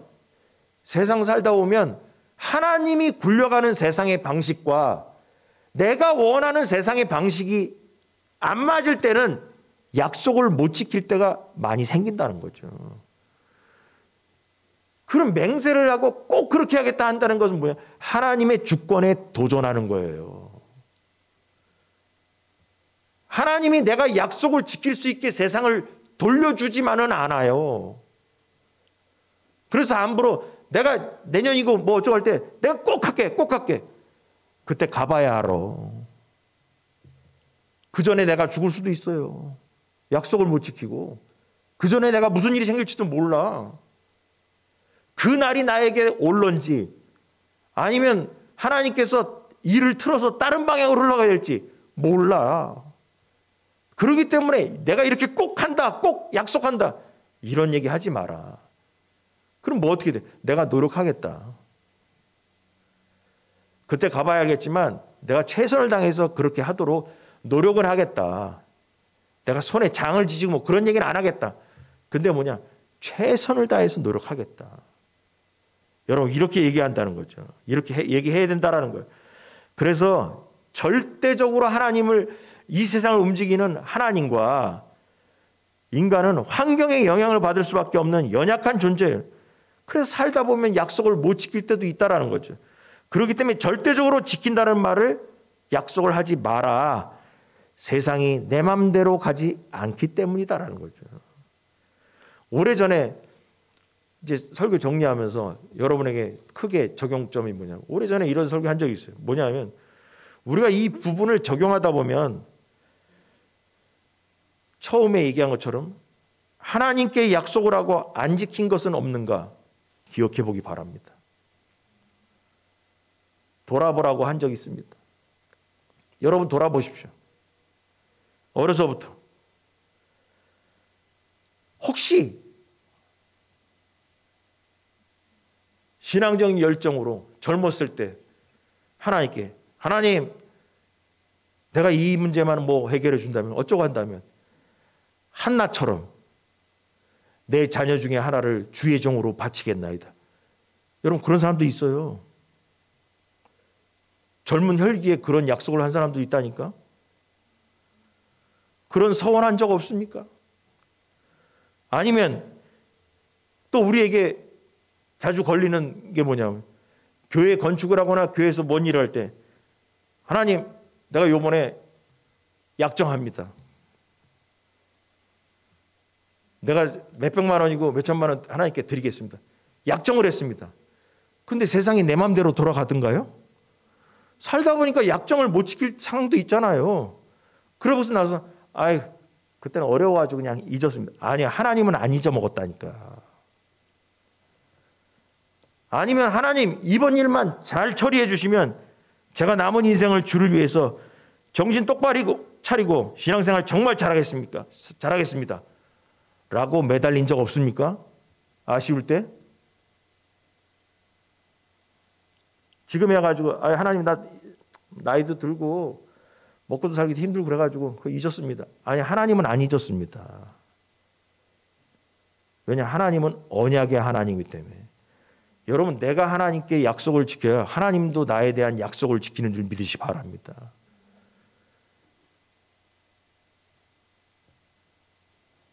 세상 살다 보면 하나님이 굴려가는 세상의 방식과 내가 원하는 세상의 방식이 안 맞을 때는 약속을 못 지킬 때가 많이 생긴다는 거죠. 그럼 맹세를 하고 꼭 그렇게 하겠다 한다는 것은 뭐야? 하나님의 주권에 도전하는 거예요. 하나님이 내가 약속을 지킬 수 있게 세상을 돌려주지만은 않아요. 그래서 함부로 내가 내년이고 뭐 어쩌고 할 때 내가 꼭 할게. 그때 가봐야 알아. 그 전에 내가 죽을 수도 있어요. 약속을 못 지키고. 그 전에 내가 무슨 일이 생길지도 몰라. 그 날이 나에게 올런지 아니면 하나님께서 일을 틀어서 다른 방향으로 흘러가야 될지 몰라. 그렇기 때문에 내가 이렇게 꼭 한다, 꼭 약속한다 이런 얘기 하지 마라. 그럼 뭐 어떻게 돼? 내가 노력하겠다. 그때 가봐야 알겠지만 내가 최선을 다해서 그렇게 하도록 노력을 하겠다. 내가 손에 장을 지지고 뭐 그런 얘기는 안 하겠다. 근데 뭐냐? 최선을 다해서 노력하겠다. 여러분 이렇게 얘기한다는 거죠. 이렇게 얘기해야 된다라는 거예요. 그래서 절대적으로 하나님을 이 세상을 움직이는 하나님과 인간은 환경의 영향을 받을 수밖에 없는 연약한 존재예요. 그래서 살다 보면 약속을 못 지킬 때도 있다라는 거죠. 그렇기 때문에 절대적으로 지킨다는 말을 약속을 하지 마라. 세상이 내 맘대로 가지 않기 때문이다라는 거죠. 오래전에 이제 설교 정리하면서 여러분에게 크게 적용점이 뭐냐면 오래전에 이런 설교 한 적이 있어요. 뭐냐면 우리가 이 부분을 적용하다 보면 처음에 얘기한 것처럼 하나님께 약속을 하고 안 지킨 것은 없는가 기억해 보기 바랍니다. 돌아보라고 한 적이 있습니다. 여러분 돌아보십시오. 어려서부터 혹시 신앙적인 열정으로 젊었을 때 하나님께 하나님 내가 이 문제만 뭐 해결해 준다면 어쩌고 한다면 한나처럼 내 자녀 중에 하나를 주의 종으로 바치겠나이다. 여러분 그런 사람도 있어요. 젊은 혈기에 그런 약속을 한 사람도 있다니까. 그런 서원한 적 없습니까? 아니면 또 우리에게 자주 걸리는 게 뭐냐면 교회 건축을 하거나 교회에서 뭔 일을 할 때 하나님 내가 요번에 약정합니다. 내가 몇백만 원이고 몇천만 원 하나님께 드리겠습니다. 약정을 했습니다. 근데 세상이 내 마음대로 돌아가던가요? 살다 보니까 약정을 못 지킬 상황도 있잖아요. 그러고서 나서 아이 그때는 어려워가지고 그냥 잊었습니다. 아니야 하나님은 안 잊어먹었다니까. 아니면 하나님 이번 일만 잘 처리해 주시면 제가 남은 인생을 주를 위해서 정신 똑바로 차리고 신앙생활 정말 잘하겠습니다. 라고 매달린 적 없습니까? 아쉬울 때? 지금 해가지고 하나님 나 나이도 들고 먹고도 살기도 힘들고 그래가지고 그거 잊었습니다. 아니 하나님은 안 잊었습니다. 왜냐 하나님은 언약의 하나님이기 때문에. 여러분 내가 하나님께 약속을 지켜야 하나님도 나에 대한 약속을 지키는 줄 믿으시 바랍니다.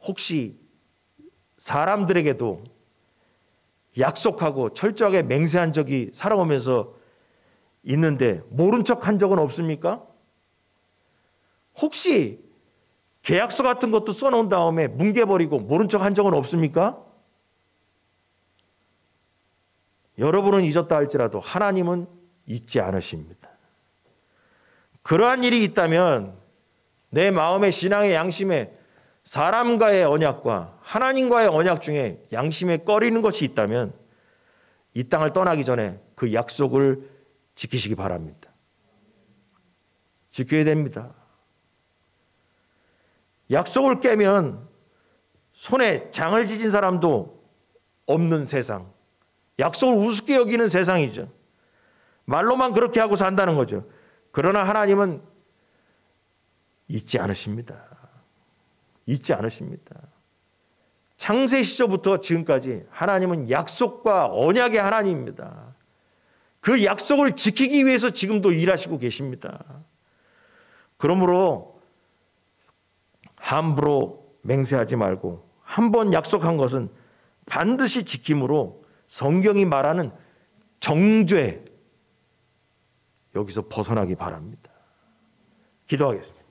혹시 사람들에게도 약속하고 철저하게 맹세한 적이 살아오면서 있는데 모른 척 한 적은 없습니까? 혹시 계약서 같은 것도 써놓은 다음에 뭉개버리고 모른 척 한 적은 없습니까? 여러분은 잊었다 할지라도 하나님은 잊지 않으십니다. 그러한 일이 있다면 내 마음의 신앙의 양심에 사람과의 언약과 하나님과의 언약 중에 양심에 꺼리는 것이 있다면 이 땅을 떠나기 전에 그 약속을 지키시기 바랍니다. 지켜야 됩니다. 약속을 깨면 손에 장을 지진 사람도 없는 세상, 약속을 우습게 여기는 세상이죠. 말로만 그렇게 하고 산다는 거죠. 그러나 하나님은 잊지 않으십니다. 잊지 않으십니다. 창세 시절부터 지금까지 하나님은 약속과 언약의 하나님입니다. 그 약속을 지키기 위해서 지금도 일하시고 계십니다. 그러므로 함부로 맹세하지 말고 한 번 약속한 것은 반드시 지킴으로 성경이 말하는 정죄, 여기서 벗어나기 바랍니다. 기도하겠습니다.